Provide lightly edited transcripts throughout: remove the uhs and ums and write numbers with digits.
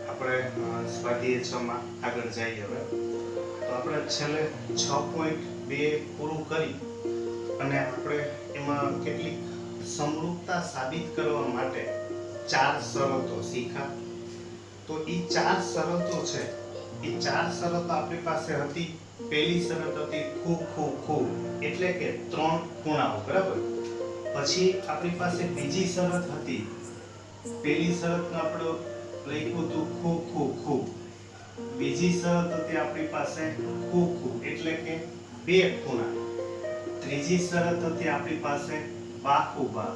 આપણે સ્વાધ્યાય 6 માં આગળ જઈએ હવે તો આપણે છેલ્લે 6.2 પૂરું કરી અને આપણે એમાં કેટલીક સમરૂપતા સાબિત કરવા માટે 4 શરતો શીખા તો એ 4 શરતો છે એ 4 શરતો આપણી પાસે હતી પહેલી શરત હતી ખૂબ ખૂબ ખૂબ એટલે કે 3 ખૂણાઓ બરાબર પછી આપણી પાસે બીજી શરત હતી પહેલી શરતમાં આપણે લખ્યું હતું ખૂબ ખૂબ ખૂબ બીજી શરત હતી આપણી પાસે ખૂબ ખૂબ એટલે કે 2 ખૂણા ત્રીજી શરત હતી આપણી પાસે બાખુબા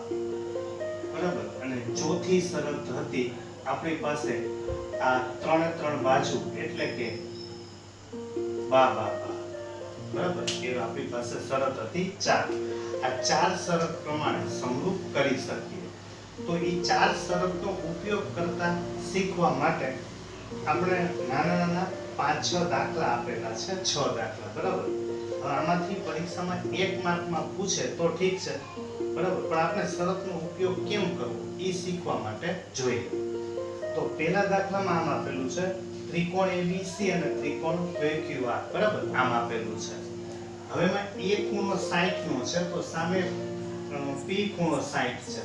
બરાબર અને ચોથી શરત હતી આપણી પાસે આ 3 બાજુ એટલે કે બા બા બા બરાબર એ આપણી પાસે શરત હતી 4 આ 4 શરત પ્રમાણે સમરૂપ કરી શકીએ તો એ 4 શરતનો ઉપયોગ કરતા શીખવા માટે આપણે નાના નાના 5-6 દાખલા આપેલા છે 6 દાખલા બરાબર હવે આમાંથી પરીક્ષામાં 1 માર્કમાં પૂછે તો ઠીક છે બરાબર પણ આપણે શરતનો ઉપયોગ કેમ કરવો એ શીખવા માટે જોઈએ તો પહેલા દાખલામાં આમ આપેલું છે ત્રિકોણ ABC અને ત્રિકોણ PQR બરાબર આમ આપેલું છે હવે માં A ખૂણો 60 નો છે તો સામે P ખૂણો 60 છે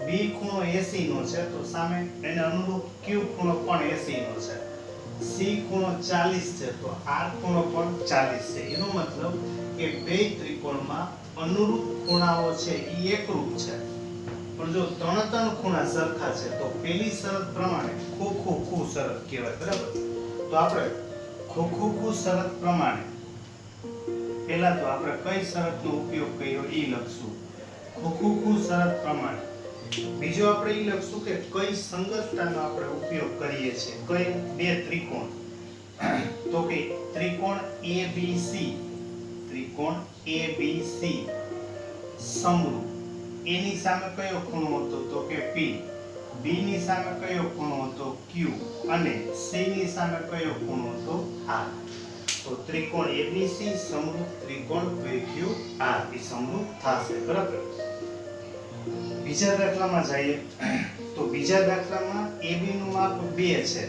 B ખૂણો 80 નો છે તો સામે એને અનુરૂપ Q ખૂણો પણ 80 નો છે C ખૂણો 40 છે તો R ખૂણો પણ 40 છે એનો મતલબ કે બે ત્રિકોણમાં અનુરૂપ ખૂણાઓ છે એ એકરૂપ છે પણ જો 3 ખૂણા સરખા છે તો પહેલી શરત પ્રમાણે ખૂબ ખૂબ ખૂબ શરત કહેવાય બરાબર તો આપણે ખૂબ ખૂબ ખૂબ શરત પ્રમાણે પહેલા તો આપણે કઈ શરતનો ઉપયોગ કર્યો એ લખશું ખૂબ ખૂબ ખૂબ શરત પ્રમાણે બીજો આપણે એ લખશું કે કઈ સંગતતાનો આપણે ઉપયોગ કરીએ છીએ કઈ બે ત્રિકોણ તો કે ત્રિકોણ ABC સમરૂપ એની સામે કયો ખૂણો હતો તો કે P B ની સામે કયો ખૂણો હતો Q અને C ની સામે કયો ખૂણો હતો R તો ત્રિકોણ ABC સમરૂપ ત્રિકોણ PQR એ સમરૂપ થશે બરાબર બીજા દાખલામાં જઈએ તો બીજા દાખલામાં AB નું માપ 2 છે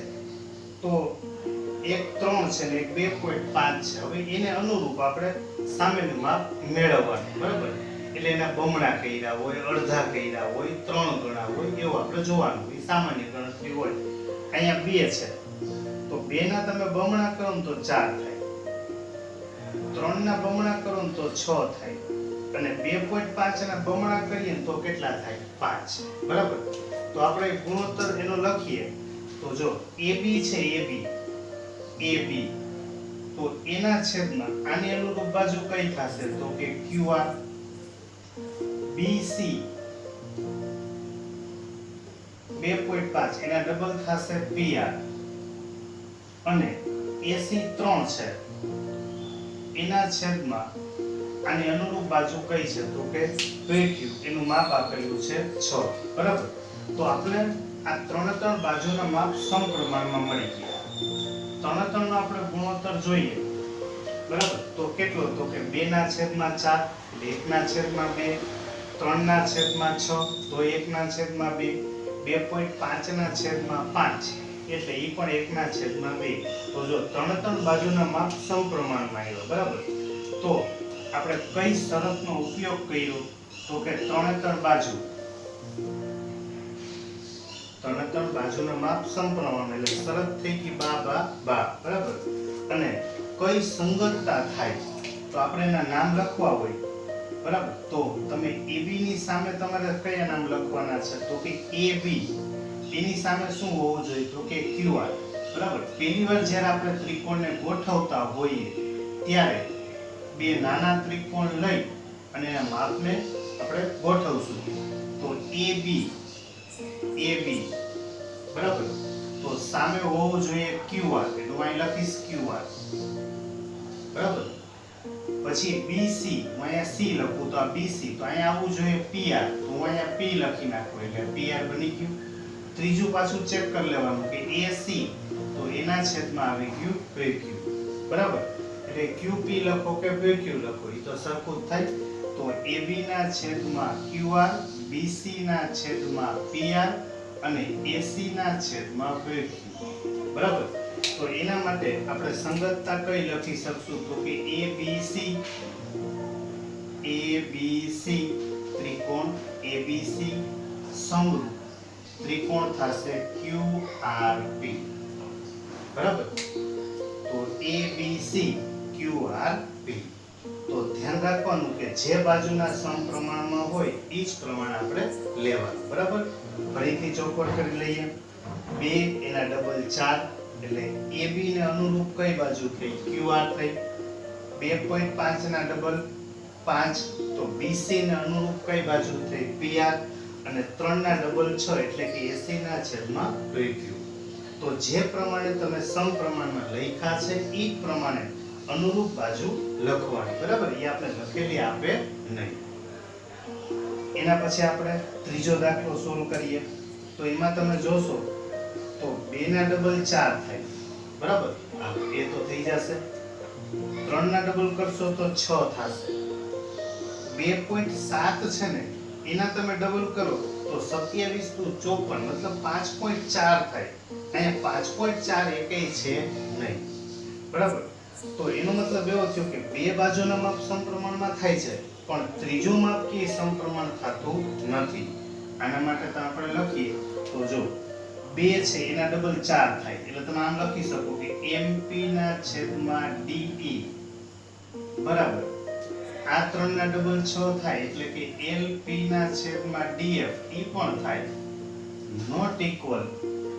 તો એક 3 છે ને એક 2.5 છે હવે એને અનુરૂપ આપણે સામેનું માપ મેળવવાનું બરાબર એટલે એના બમણા કર્યા હોય અડધા કર્યા હોય 3 ગણા હોય એવું આપણે જોવાનું એ સામાન્ય ગણતરી હોય અહીંયા 2 છે તો 2 ના તમે બમણા કરો તો 4 થાય 3 ના બમણા કરો તો 6 થાય અને 2.5 ના બમણા કરીએ તો કેટલા થાય 5 બરાબર તો આપણે ગુણોત્તર એનો લખીએ તો જો AB છે AB તો એના છેદમાં આની અનુરૂપ બાજુ કઈ થશે તો કે QR BC 2.5 એના ડબલ થશે PR અને AC 3 છે એના છેદમાં આની અનુરૂપ બાજુ કઈ છે તો કે PQ એનું માપ આપેલું છે 6 બરાબર તો આપણે આ 3 બાજુના માપ સમપ્રમાણમાં મળી ગયા 3 નો આપણે ગુણોત્તર જોઈએ બરાબર તો કેટલો તો કે 2 ના છેદમાં 4 1 ના છેદમાં 2 3 ના છેદમાં 6 તો 1 ના છેદમાં 2 2.5 ના છેદમાં 5 એટલે ઈ પણ 1 ના છેદમાં 2 તો જો 3 બાજુના માપ સમપ્રમાણમાં આવ્યા બરાબર તો આપણે કઈ શરતનો ઉપયોગ કર્યો તો કે 3 બાજુ 3 બાજુના માપ સમપ્રમાણ એટલે શરત થઈ ગઈ બા બા બા બરાબર અને કઈ સંગતતા થાય તો આપણે એના નામ લખવા હોય બરાબર તો તમે AB ની સામે તમારે કયા નામ લખવાના છે તો કે AB એની સામે શું હોવું જોઈએ તો કે QR બરાબર પહેલી વાર જ્યારે આપણે ત્રિકોણને ગોઠવતા હોઈએ ત્યારે બે નાના ત્રિકોણ લઈ અને એના માપને આપણે ગોઠવશું તો AB બરાબર તો સામે હોવું જોઈએ QR એટલે હું અહીં લખીશ QR બરાબર પછી BC હું અહીંયા C લખું તો આ BC તો અહીંયા આવવું જોઈએ PR તો હું અહીંયા P લખી નાખું એટલે PR બની ગયું ત્રીજું પાછું ચેક કરી લેવાનું કે AC તો એના છેદમાં આવી ગયું PQ બરાબર એટલે QP લખો કે PQ લખો એ તો સરખું જ થાય તો AB ના છેદમાં QR BC ના છેદમાં PR અને AC ના છેદમાં VQ બરાબર। તો એના માટે આપણે સંગતતા કઈ લખી શકશું તો કે ABC ત્રિકોણ ABC સમરૂપ ત્રિકોણ થશે QRP બરાબર। તો ABC QRP તો ધ્યાન રાખવાનું કે જે બાજુના સમપ્રમાણમાં હોય એ જ પ્રમાણ આપણે લેવાનું બરાબર। ફરીથી ચોખવટ કરી લઈએ 2 એના ડબલ 4 એટલે AB ને અનુરૂપ કઈ બાજુ થઈ QR થઈ 2.5 ના ડબલ 5 તો BC ને અનુરૂપ કઈ બાજુ થઈ PR અને 3 ના ડબલ 6 એટલે કે AC ના છેદમાં VQ તો જે પ્રમાણે તમે સમપ્રમાણમાં લખ્યા છે એ પ્રમાણે અનુરૂપ બાજુ લખવાની બરાબર। એ આપણે લખેલી આપે નહીં। એના પછી આપણે ત્રીજો દાખલો સોલ્વ કરીએ તો એમાં તમે જોશો તો 2 ના ડબલ 4 થાય બરાબર। આ એ તો થઈ જશે 3 ના ડબલ કરશો તો 6 થશે 2.7 છે ને એના તમે ડબલ કરો તો 27 * 54 મતલબ 5.4 થાય। અહીંયા 5.4 એકેય છે નહીં બરાબર। તો એનો મતલબ એવો થયો કે બે બાજુના માપ સમપ્રમાણમાં થાય છે પણ ત્રીજું માપ કે સમપ્રમાણ થતું નથી। આના માટે તો આપણે લખીએ તો જો 2 છે એના ડબલ 4 થાય એટલે તમે આમ લખી શકો કે MP ના છેદમાં DE બરાબર। આ 3 ના ડબલ 6 થાય એટલે કે LP ના છેદમાં DF ઈ પણ થાય નોટ ઇક્વલ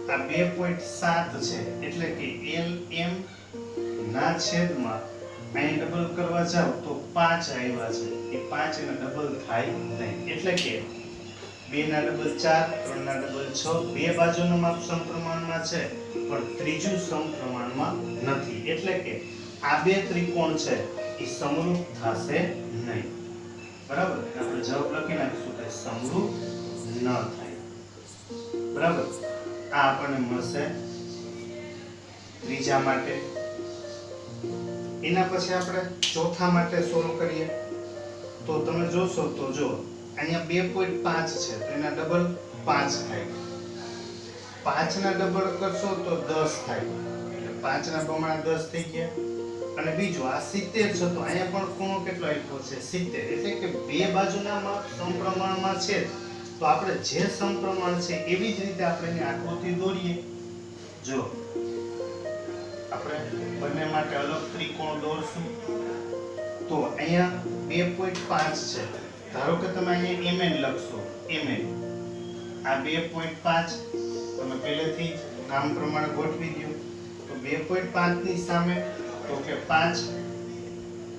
આ 2.7 છે એટલે કે LM ના છેદમાં અહીં ડબલ કરવા જાવ તો 5 આવ્યા છે એ 5 એના ડબલ થાય નહીં એટલે કે 2 ના ડબલ 4 3 ના ડબલ 6 બે બાજુનું માપ સમપ્રમાણમાં છે પણ ત્રીજું સમપ્રમાણમાં નથી એટલે કે આ બે ત્રિકોણ છે એ સમરૂપ થશે નહીં બરાબર। આપણે જવાબ લખી નાખીશું કે સમરૂપ ન થાય બરાબર। આ આપણને મળશે ત્રીજા માટે। એના પછી આપણે ચોથા માટે સોલ્વ કરીએ તો તમે જોશો તો જો અહીંયા 2.5 છે તો એના ડબલ 5 થાય 5 ના ડબલ કરશો તો 10 થાય એટલે 5 ના બમણા 10 થઈ ગયા। અને બીજું આ 70 છે તો અહીંયા પણ ખૂણો કેટલો આપ્યો છે 70 એટલે કે બે બાજુના માપ સમપ્રમાણમાં છે તો આપણે જે સમપ્રમાણ છે એવી જ રીતે આપણે એની આકૃતિ દોરીએ। જો આપણે બંને માટે અલગ ત્રિકોણ દોરશું તો અહીંયા 2.5 છે ધારો કે તમે અહીંયા mn લખશો mn આ 2.5 તમે પહેલેથી જ નામ પ્રમાણે ગોઠવી દો તો 2.5 ની સામે તો કે 5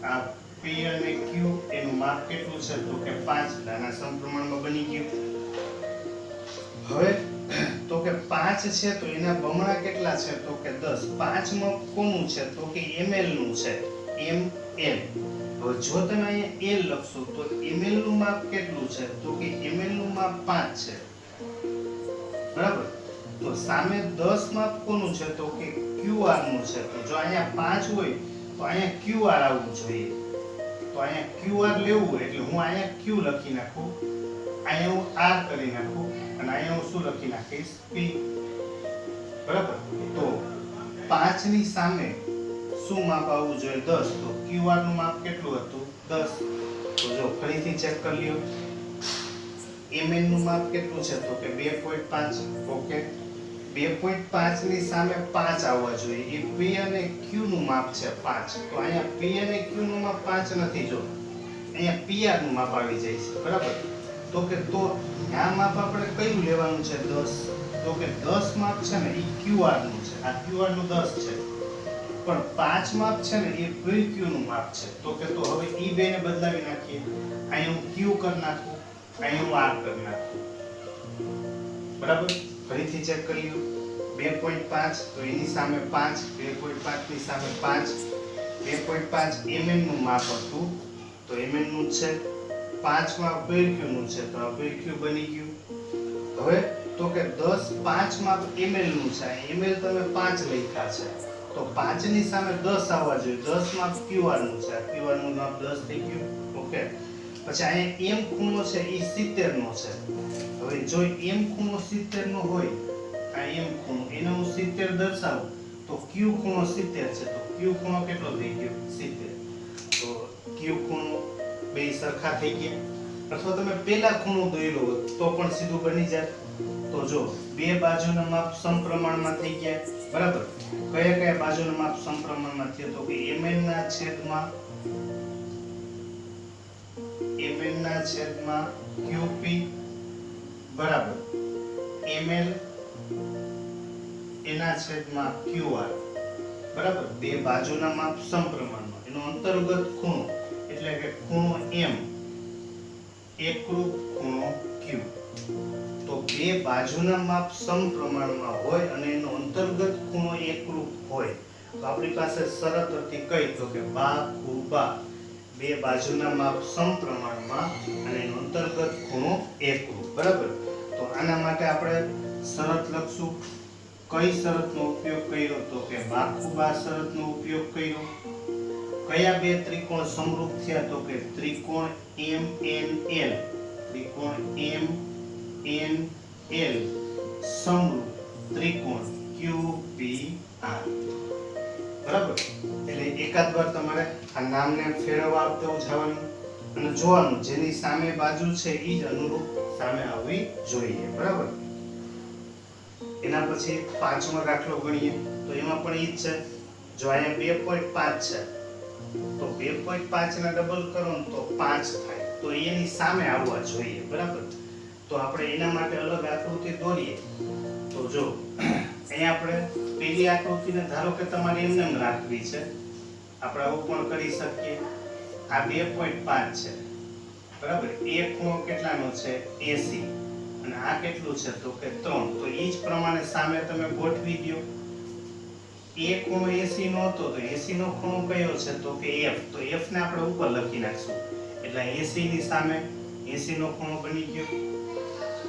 આ P અને Q એનું માપ કેટલું છે તો કે 5 આના સમપ્રમાણમાં બની ગયું। હવે તો કે 5 છે તો એના બમણા કેટલા છે તો કે 10 5 માં કોનું છે તો કે ml નું છે ml। હવે જો તમે અહીંયા l લખશો તો ml નું માપ કેટલું છે તો કે ml નું માપ 5 છે બરાબર। તો સામે 10 માપ કોનું છે તો કે QR નું છે તો જો અહીંયા 5 હોય તો અહીંયા QR આવવું જોઈએ તો અહીંયા QR લેવું એટલે હું અહીંયા Q લખી નાખું અહીંયા હું R કરી નાખું અને અહીંયા હું શું લખી નાખીશ P બરાબર। તો 5 ની સામે શું માપ આવવું જોઈએ 10 તો QR નું માપ કેટલું હતું 10 તો જો ફરીથી ચેક કરી લ્યો mn નું માપ કેટલું છે તો કે 2.5 ઓકે 2.5 ની સામે 5 આવવા જોઈએ એ P અને Q નું માપ છે 5 તો અહીંયા P અને Q નું માપ 5 નથી જો અહીંયા PR નું માપ આવી જાય છે બરાબર। તો કે તો આ માપ આપણે કયું લેવાનું છે 10 તો કે 10 માપ છે ને એ QR નું છે આ QR નું 10 છે પણ 5 માપ છે ને એ PQ નું માપ છે તો કે તો હવે ઈ બે ને બદલાવી નાખીએ અહીં હું Q કરી નાખું અહીં હું R કરી નાખું બરાબર। ફરીથી ચેક કરી લો 2.5 તો એની સામે 5 2.5 ની સામે 5 2.5 mn નું માપ હતું તો mn નું છે 5 માં PQ નું છે તો આ PQ બની ગયું। હવે તો કે 10 5 માં ml નું છે ml તમે 5 લખ્યા છે તો 5 ની સામે 10 આવવા જોઈએ 10 માં QR નું છે QR નું માપ 10 થઈ ગયું ઓકે। પછી અહીંયા m ખૂણો છે એ 70 નો છે. હવે જો m ખૂણો 70 નો હોય, આ m ખૂણો એને હું 70 દર્શાવું તો q ખૂણો 70 છે, તો q ખૂણો કેટલો થઈ ગયો 70. તો q ખૂણો બે સરખા થઈ ગયા. અથવા તમે પહેલા ખૂણો દોર્યો તો પણ સીધું બની જાય. તો જો બે બાજુના માપ સમપ્રમાણમાં થઈ ગયા, બરાબર. કયા કયા બાજુના માપ સમપ્રમાણમાં થયા? તો કે mn ના છેદમાં qp બરાબર ml એના છેદમાં qr બરાબર. બે બાજુના માપ સમપ્રમાણમાં, એનો અંતર્ગત ખૂણો એટલે કે ખૂણો m એકરૂપ ખૂણો q. તો બે બાજુના માપ સમપ્રમાણમાં હોય અને એનો અંતર્ગત ખૂણો એકરૂપ હોય તો આપણી પાસે શરત હતી કઈ? તો કે બા ખૂબા, બે બાજુના માપ સમપ્રમાણમાં અને એનો અંતર્ગત ખૂણો એકરૂપ, બરાબર. તો આના માટે આપણે શરત લખશું. કઈ શરતનો ઉપયોગ કર્યો? તો કે બા ખૂબા શરતનો ઉપયોગ કર્યો. કયા બે ત્રિકોણ સમરૂપ થયા? તો કે ત્રિકોણ MNL, ત્રિકોણ MNL સમરૂપ ત્રિકોણ QPR, બરાબર. એટલે એકાદ વાર તમારે આ નામને ફેરવવા આપતું જવાનું અને જોવાનું જેની સામે બાજુ છે એ જ અનુરૂપ સામે આવવી જોઈએ, બરાબર. એના પછી પાંચમો દાખલો ગણીએ તો એમાં પણ ઈ જ છે. જો અહીંયા 2.5 છે તો 2.5 ના ડબલ કરો ને તો 5 થાય, તો એની સામે આવવા જોઈએ, બરાબર. તો આપણે એના માટે અલગ આકૃતિ દોરીએ. તો જો અહીંયા આપણે પેલી આકૃતિને ધારો કે તમારે એમને એમ રાખવી છે, આપણે આવું પણ કરી શકીએ. આ 2.5 છે, બરાબર. એક ખૂણો કેટલાનો છે 80 અને આ કેટલું છે તો કે 3. તો એ જ પ્રમાણે સામે તમે ગોઠવી દો. એક ખૂણો 80 નો હતો તો 80 નો ખૂણો કયો છે તો કે f. તો f ને આપણે ઉપર લખી નાખશું એટલે 80 ની સામે 80 નો ખૂણો બની ગયો,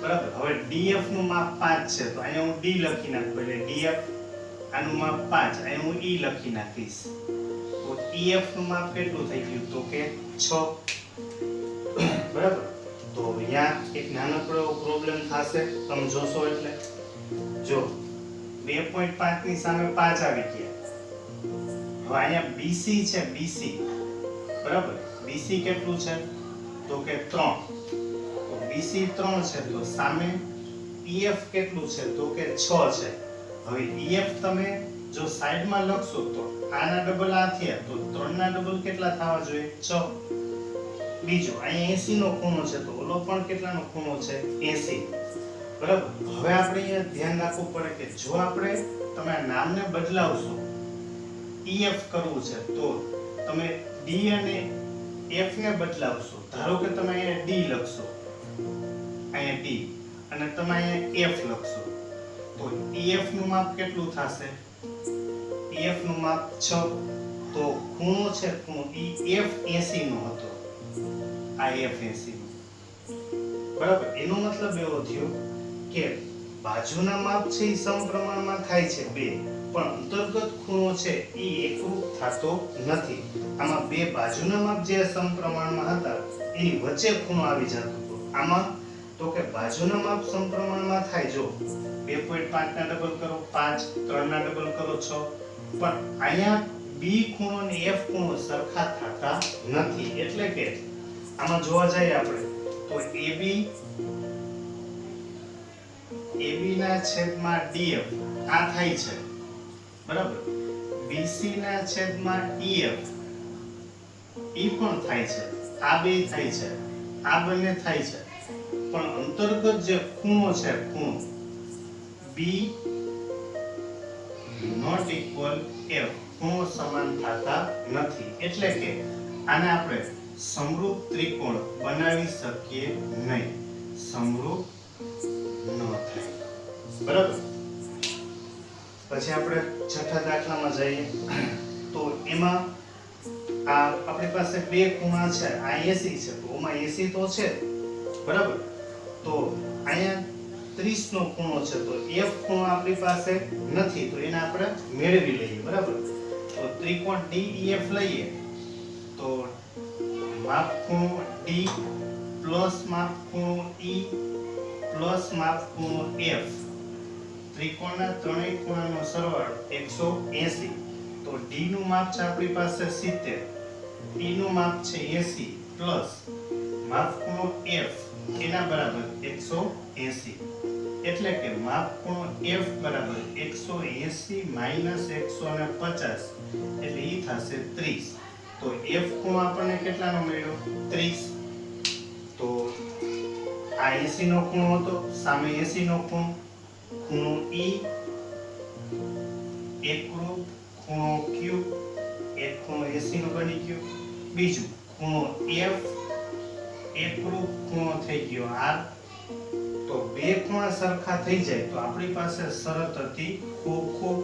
બરાબર. હવે df નું માપ 5 છે તો અહીંયા હું d લખી નાખું એટલે df. આનું માપ 5, અહીંયા હું e લખી નાખીશ. તો ef નું માપ કેટલું થઈ ગયું તો કે 6, બરાબર. તો અહીંયા એક નાનકડો પ્રોબ્લેમ થશે, તમે જોશો એટલે. જો 2.5 ની સામે 5 આવી ગયા. હવે અહીંયા BC છે, BC, બરાબર. BC કેટલું છે તો કે 3. તો BC 3 છે તો સામે EF કેટલું છે તો કે 6 છે. હવે EF તમે જો સાઈડમાં લખશો તો આના ડબલ આ થયા તો 3 ના ડબલ કેટલા થવા જોઈએ 6. બીજો અહીંયા 80 નો ખૂણો છે તો ઓલો પણ કેટલાનો ખૂણો છે 80, બરાબર. હવે આપણે અહીંયા ધ્યાન રાખવું પડે કે જો આપણે તમે આ નામને બદલાવશો, EF કરવું છે તો તમે D અને F ને બદલાવશો. ધારો કે તમે અહીંયા D લખશો, અહીંયા D, અને તમે અહીંયા F લખશો તો EF નું માપ કેટલું થશે? EF નું માપ 6. તો ખૂણો છે ખૂણો EF 80 નો હતો, આ F 80 નો, બરાબર. એનો મતલબ એવો થયો કે બાજુના માપ છે એ સમપ્રમાણમાં થાય છે બે, પણ અંતર્ગત ખૂણો છે એ એકરૂપ થતો નથી. આમાં બે બાજુના માપ જે સમપ્રમાણમાં હતા એની વચ્ચે ખૂણો આવી જતો હતો. આમાં તો કે બાજુના માપ સમપ્રમાણમાં થાય. જો 2.5 ના ડબલ કરો 5, 3 ના ડબલ કરો 6, પણ અહીંયા B ખૂણો અને F ખૂણો સરખા થતા નથી. એટલે કે આમાં જોવા જઈએ આપણે તો AB ના છેદમાં DF આ થાય છે, બરાબર. BC ના છેદમાં EF ઈ પણ થાય છે, આ બે થાય છે, આ બંને થાય છે, પણ અંતર્ગત જે ખૂણો છે ખૂણો B not equal F ખૂણો સમાન થતા નથી. એટલે કે આને આપણે સમરૂપ ત્રિકોણ બનાવી શકીએ નહીં, સમરૂપ ન થાય, બરાબર. પછી આપણે છઠ્ઠા દાખલામાં જઈએ તો એમાં આ આપણી પાસે બે ખૂણા છે, આ 80 છે તો ઓમાં 80 તો છે, બરાબર. તો અહીંયા 30 નો ખૂણો છે તો F ખૂણો આપણી પાસે નથી તો એને આપણે મેળવી લઈએ, બરાબર. તો ત્રિકોણ DEF લઈએ તો માપ ખૂણો ડી પ્લસ માપ ખૂણો ઈ પ્લસ માપ ખૂણો એફ, ત્રિકોણના ત્રણેય ખૂણાનો સરવાળો 180. તો ડી નું માપ છે આપણી પાસે 70, ઈ નું માપ છે 80 પ્લસ માપ ખૂણો એફ એના બરાબર 180. એટલે કે માપ ખૂણો f બરાબર 180 માઈનસ 150 એટલે ઈ થશે 30. તો f ખૂણો આપણને કેટલાનો મળ્યો? 30. તો આ 80 નો ખૂણો હતો, સામે 80 નો ખૂણો e એકરૂપ ખૂણો q, એક ખૂણો 80 નો બની ગયો, બીજું ખૂણો f એકરૂપ ખૂણો થઈ ગયો r. તો બે ખૂણા સરખા થઈ જાય તો આપણી પાસે શરત હતી ખૂબ.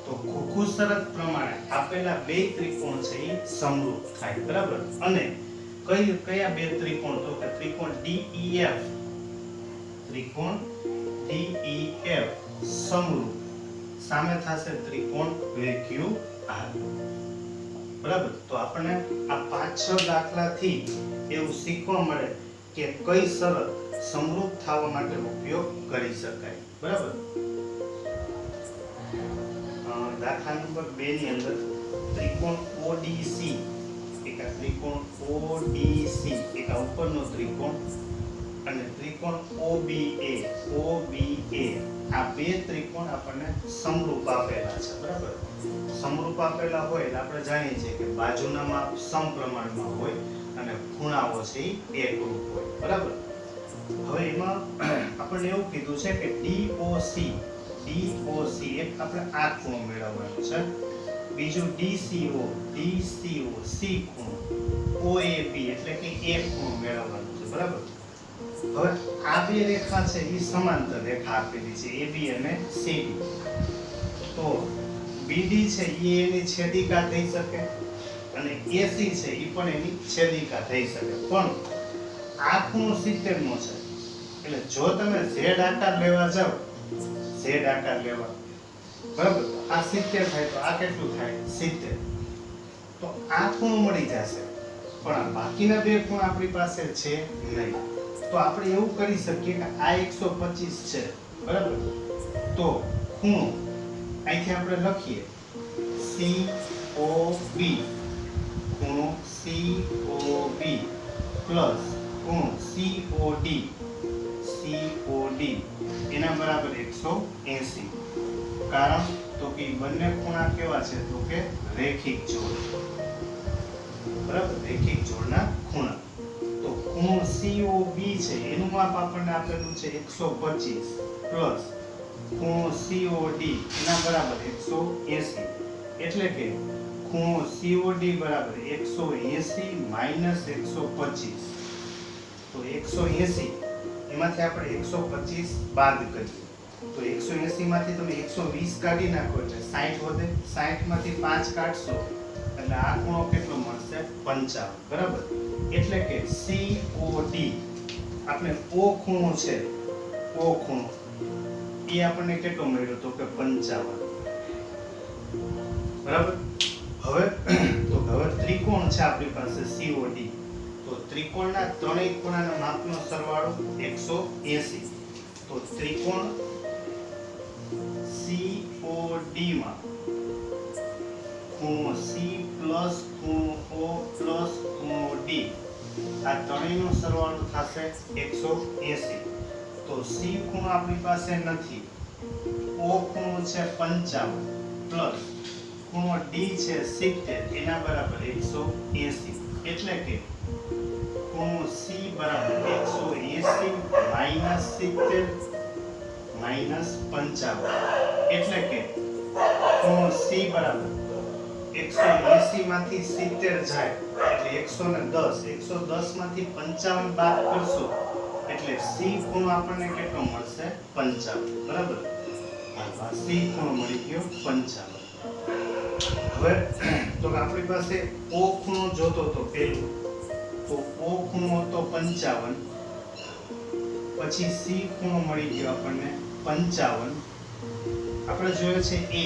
તો ખૂબ શરત પ્રમાણે આપેલા બે ત્રિકોણ છે એ સમરૂપ થાય, બરાબર. અને કયા બે ત્રિકોણ? તો કે ત્રિકોણ DEF, ત્રિકોણ DEF સમરૂપ, સામે થશે ત્રિકોણ VQR, બરાબર. તો આપણને આ 5-6 દાખલાથી એવું શીખવા મળે કે કઈ શરત સમરૂપ થવા માટે ઉપયોગ કરી શકાય, બરાબર. દાખલા નંબર 2 ની અંદર ત્રિકોણ ODC, એક આ ત્રિકોણ ODC, એક આ ઉપરનો ત્રિકોણ, અને ત્રિકોણ OBA, આ બે ત્રિકોણ આપણને સમરૂપ આપેલા છે, બરાબર. સમરૂપ આપેલા હોય એટલે આપણે જાણીએ છીએ કે બાજુના માપ સમપ્રમાણમાં હોય અને ખૂણાઓ છે એ એકરૂપ હોય, બરાબર. હવે એમાં આપણને એવું કીધું છે કે DOC એક આપણે આ ખૂણો મેળવવાનો છે, બીજું DCO C ખૂણો, OAB એટલે કે એક ખૂણો મેળવવાનો છે, બરાબર. હવે આ બે રેખા છે એ સમાંતર રેખા આપેલી છે AB અને CD. તો BD છે એ એની છેદિકા થઈ શકે અને AC છે એ પણ એની છેદિકા થઈ શકે, પણ આ ખૂણો 70 નો છે. એટલે જો તમે Z આકાર લેવા જાવ, Z આકાર લેવા, બરાબર, આ 70 થાય તો આ કેટલું થાય? 70. તો આ ખૂણો મળી જશે, પણ આ બાકીના બે ખૂણા આપણી પાસે છે નહીં. તો આપણે એવું કરી શકીએ કે આ 125 છે, બરાબર. તો ખૂણો અહીંથી આપણે લખીએ COB, ખૂણો COB પ્લસ ખૂણો COD એના બરાબર 180. કારણ તો કે બંને ખૂણા કેવા છે? તો કે રેખિક જોડ, બરાબર, રેખિક જોડના ખૂણા. તો ખૂણો COB છે એનું માપ આપણને આપેલું છે 125 પ્લસ ખૂણો COD એના બરાબર 180. એટલે કે ખૂણો COD બરાબર 180 માઈનસ 125. તો 180 એમાંથી આપણે 125 બાદ કરીએ તો 180 માંથી તમે 120 કાઢી નાખો એટલે 60 વધે, 60 માંથી 5 કાઢશો એટલે આ ખૂણો કેટલો મળશે? 55, બરાબર. એટલે કે COD આપણે O ખૂણો છે, O ખૂણો એ આપણને કેટલો મળ્યો? તો કે 55, બરાબર. હવે ત્રિકોણ છે આપણી પાસે COD. તો ત્રિકોણના ત્રણેય ખૂણાના માપનો સરવાળો 180. તો ત્રિકોણ COD માં ખૂણો C પ્લસ ખૂણો O પ્લસ ખૂણો D આ ત્રણેયનો સરવાળો થશે 180. તો C ખૂણો આપણી પાસે નથી, O ખૂણો છે 55 પ્લસ ખૂણો D છે 70 એના બરાબર 180. એટલે કે ખૂણો C બરાબર 180 માઈનસ 70 માઈનસ 55. એટલે કે ખૂણો C બરાબર 180 માંથી 70 જાય એટલે 110 માંથી 55 બાદ કરશો એટલે C ખૂણો આપણને કેટલો મળશે? 55, બરાબર. આ C ખૂણો મળી ગયો 55. હવે તો આપણી પાસે O ખૂણો જોતો તો પેલું, તો O ખૂણો હતો 55, પછી C ખૂણો મળી ગયો આપણને 55. આપણે જોયો છે A,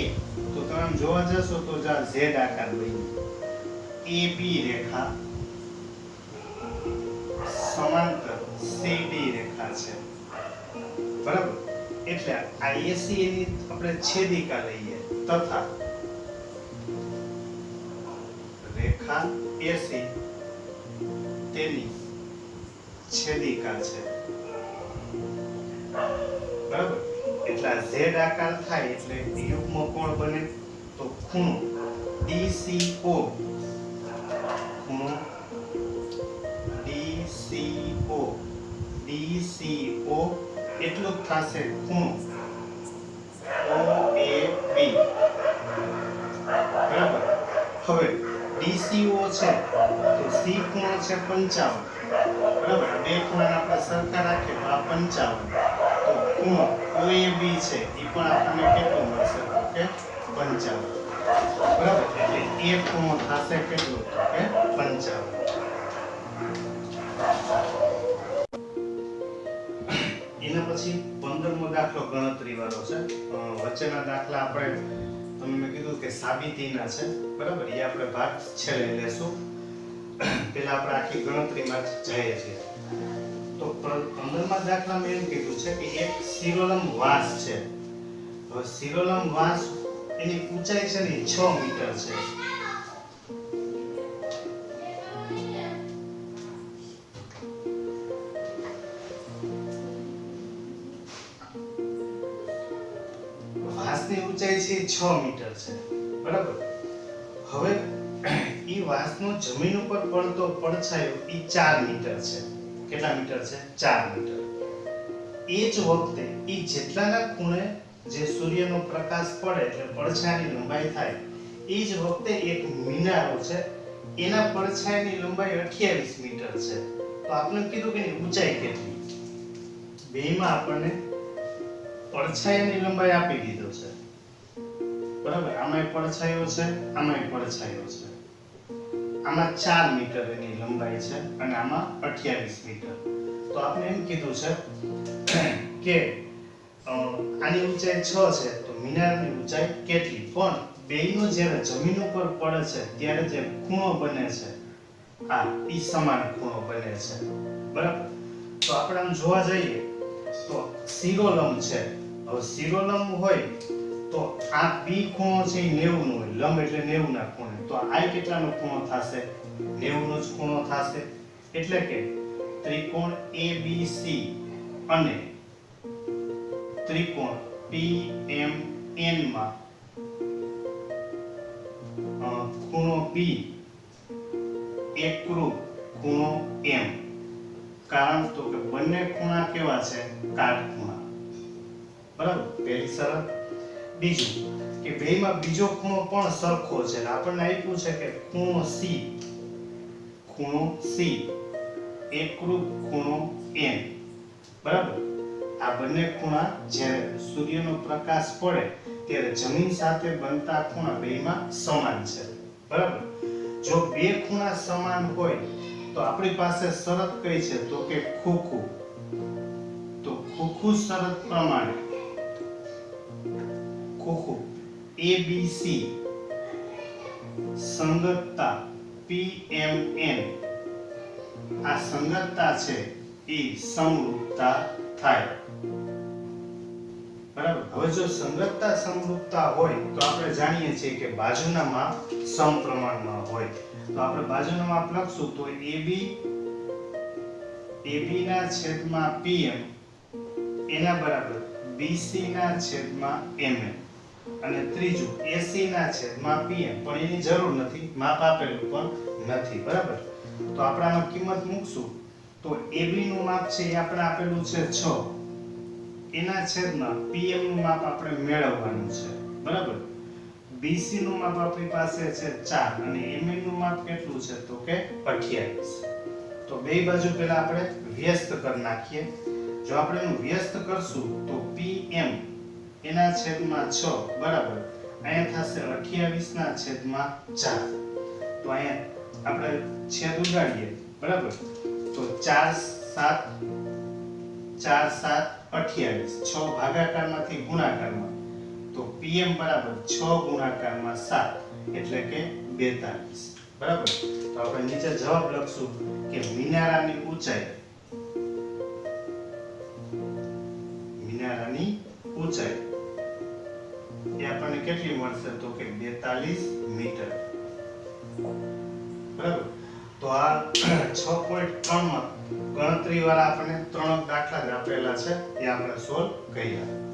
તો તમે જોવા જશો તો Z આકાર બન્યો, AB રેખા સમાંતર સીડી રેખા છે, બરાબર. એટલે આ AC એની આપણે છેદિકા લઈએ તથા રેખા AC તેની છેદિકા છે, બરાબર. એટલે Z આકાર થાય એટલે યુગ્મ કોણ બને તો ખૂણો DCO, ખૂણો DCO એટલું જ થશે ખૂણો OAB, બરાબર. હવે DCO છે તો C ખૂણો છે 55, બરાબર. બે ખૂણાને આપણે સરખા રાખીએ તો આ 55, તો ખૂણો OAB છે એ પણ આપણને કેટલો મળશે તો કે 55, બરાબર. એટલે એ ખૂણો થશે કેટલો તો કે 55. એના પછી 15મો દાખલો ગણતરી વાળો છે. વચ્ચેના દાખલા આપણે તમને મેં કીધું કે સાબિતીના છે, બરાબર. એ આપણે ભાગ છેલ્લે લેશું. પહેલા આપણે આખી ગણતરીમાં જઈએ છીએ. તો 15મા દાખલામાં એમ કીધું છે કે એક શિરોલંબ વાસ છે. હવે શિરોલંબ વાસ એની ઊંચાઈ છે ને 6 મીટર છે. વાસની ઊંચાઈ છે 6 મીટર છે, બરાબર. હવે ઈ વાસનો જમીન ઉપર પડતો પડછાયો ઈ 4 મીટર છે. કેટલા મીટર છે? 4 મીટર. એ જ વખતે ઈ જેટલાના ખૂણે જે સૂર્યનો પ્રકાશ પડે એટલે પડછાયાની લંબાઈ થાય, એ જ વખતે એક મિનારો છે એના પડછાયાની લંબાઈ 28 મીટર છે. તો આપણે કીધું કે એની ઊંચાઈ કેટલી? બેયમાં આપણને પડછાયાની લંબાઈ આપી દીધો છે, બરાબર. આમાંય પડછાયો છે, આમાંય પડછાયો છે. આમાં 4 મીટર એની લંબાઈ છે અને આમાં 28 મીટર. તો આપણે એમ કીધું છે કે આની ઊંચાઈ 6 છે તો મિનારની ઊંચાઈ કેટલી? પણ બેયનો જ્યારે જમીન ઉપર પડે છે ત્યારે જે ખૂણો બને છે આ ઈ સમાન ખૂણો બને છે, બરાબર. તો આપણે આમ જોવા જઈએ તો શિરોલંબ છે. હવે શિરોલંબ હોય તો આ બી ખૂણો છે એ 90 નો હોય, લંબ એટલે 90 ના ખૂણે. તો આ કેટલાનો ખૂણો થશે? 90 નો જ ખૂણો થશે. એટલે કે ત્રિકોણ ABC અને ત્રિકોણ PMN માં ખૂણો B એકરૂપ ખૂણો M. કારણ તો કે બંને ખૂણા કેવા છે? કાટખૂણા, બરાબર. પહેલી શરત. બીજું કે બેયમાં બીજો ખૂણો પણ સરખો છે. આપણને આપ્યું છે કે ખૂણો C એકરૂપ ખૂણો N, બરાબર. આ બંને ખૂણા જ્યારે સૂર્યનો પ્રકાશ પડે ત્યારે જમીન સાથે બનતા ખૂણા બેયમાં સમાન છે, બરાબર. જો બે ખૂણા સમાન હોય તો આપણી પાસે શરત કઈ છે તો કે ખોખું. તો ખોખું શરત પ્રમાણે ખોખું ABC સંગતતા PMN, આ સંગતતા છે એ સમરૂપતા થાય, બરાબર. હવે જો સંગતતા સમરૂપતા હોય તો આપણે જાણીએ છીએ કે બાજુના માપ સમપ્રમાણમાં હોય. તો આપણે બાજુના માપ લખશું તો AB ના છેદમાં PM એના બરાબર BC ના છેદમાં MM અને ત્રીજું AC ના છેદમાં PM. પણ એની જરૂર નથી, માપ આપેલું પણ નથી, બરાબર. તો આપણે આમાં કિંમત મૂકશું તો AB નું માપ છે એ આપણે આપેલું છે 6, એના છેદમાં PM નું માપ આપણે મેળવવાનું છે, બરાબર. BC નું માપ આપણી પાસે છે 4 અને MM નું માપ કેટલું છે તો કે 28. તો બે બાજુ પહેલા આપણે વ્યસ્ત કરી નાખીએ. જો આપણે એનું વ્યસ્ત કરશું તો PM એના છેદમાં 6 બરાબર અહીંયા થશે 28 ના છેદમાં 4. તો અહીંયા આપણે છેદ ઉડાડીએ, બરાબર. તો 4 7 28 6 ભાગાકારમાંથી ગુણાકારમાં તો PM બરાબર 6 ગુણાકારમાં 7 એટલે કે 42, બરાબર. તો આપણે નીચે જવાબ લખશું કે મિનારાની ઊંચાઈ ઊંચાઈ એ આપણને કેટલી મળશે તો કે 42 મીટર. બરાબર. તો આ 6.3 માં ગણતરી વાળા આપણને ત્રણ દાખલા જ આપેલા છે એ આપણે સોલ્વ કર્યા.